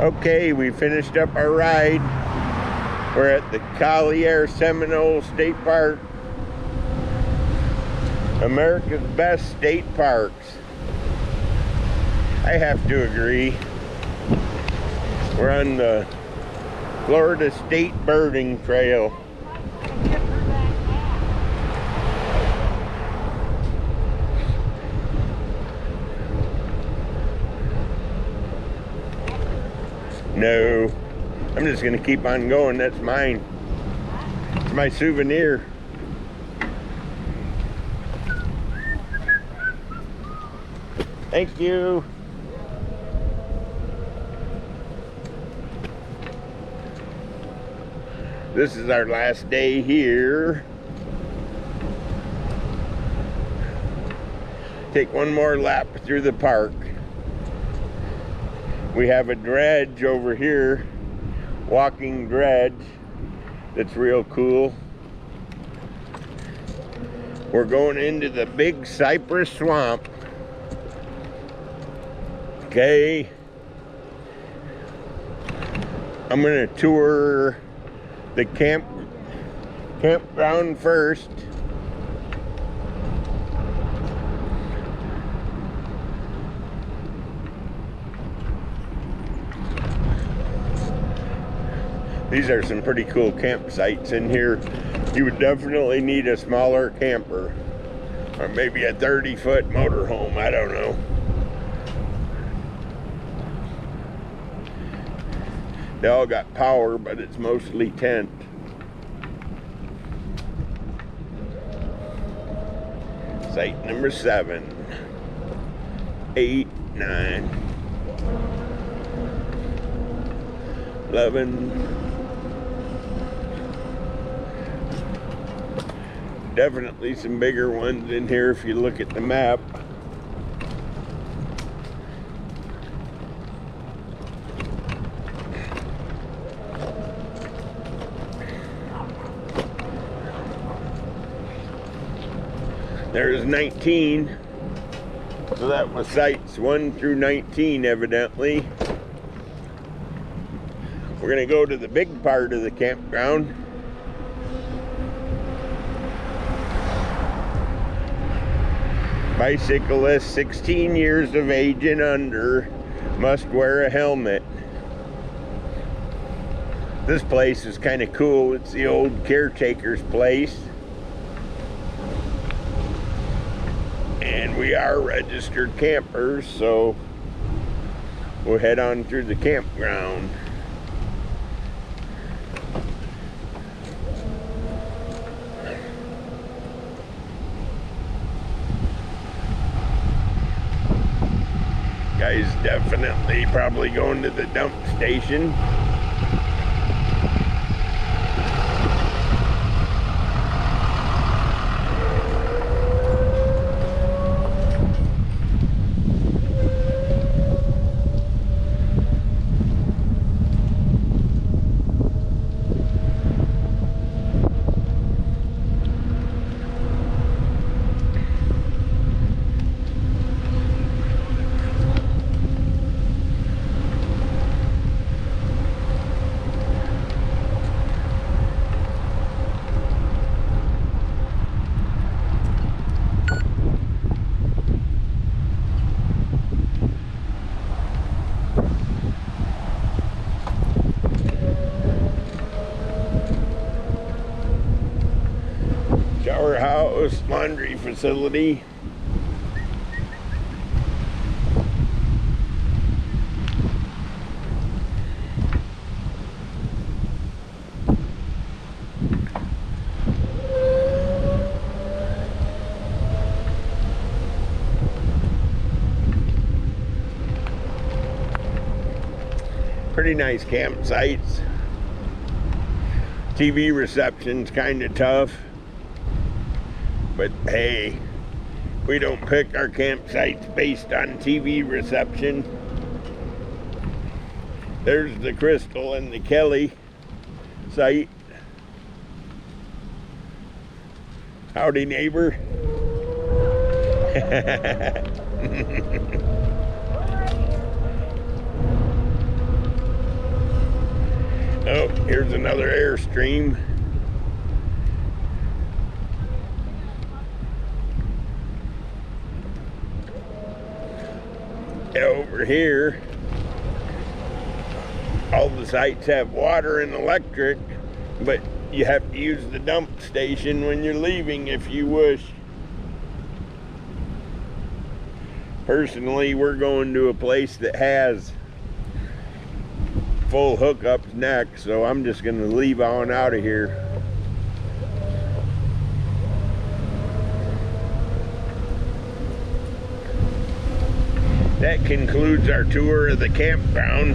Okay, we finished up our ride. We're at the Collier Seminole State Park. America's best state parks. I have to agree. We're on the Florida State Birding Trail. No, I'm just gonna keep on going. That's mine. It's my souvenir. Thank you. This is our last day here. Take one more lap through the park. We have a dredge over here, walking dredge, that's real cool. We're going into the big cypress swamp. Okay. I'm gonna tour the campground first. These are some pretty cool campsites in here. You would definitely need a smaller camper, or maybe a 30-foot motorhome, I don't know. They all got power, but it's mostly tent. Site number 7, 8, 9, 11. Definitely some bigger ones in here if you look at the map. There's 19. So that was sites 1 through 19 evidently. We're gonna go to the big part of the campground. Bicyclists 16 years of age and under must wear a helmet. This place is kind of cool. It's the old caretaker's place. And we are registered campers, so we'll head on through the campground. Guys definitely probably going to the dump station. Shower house, laundry facility. Pretty nice campsites. TV reception's kind of tough. But hey, we don't pick our campsites based on TV reception. There's the Crystal and the Kelly site. Howdy, neighbor. Oh, here's another Airstream. Over here, all the sites have water and electric, but you have to use the dump station when you're leaving if you wish. Personally, we're going to a place that has full hookups next, so I'm just going to leave on out of here. That concludes our tour of the campground.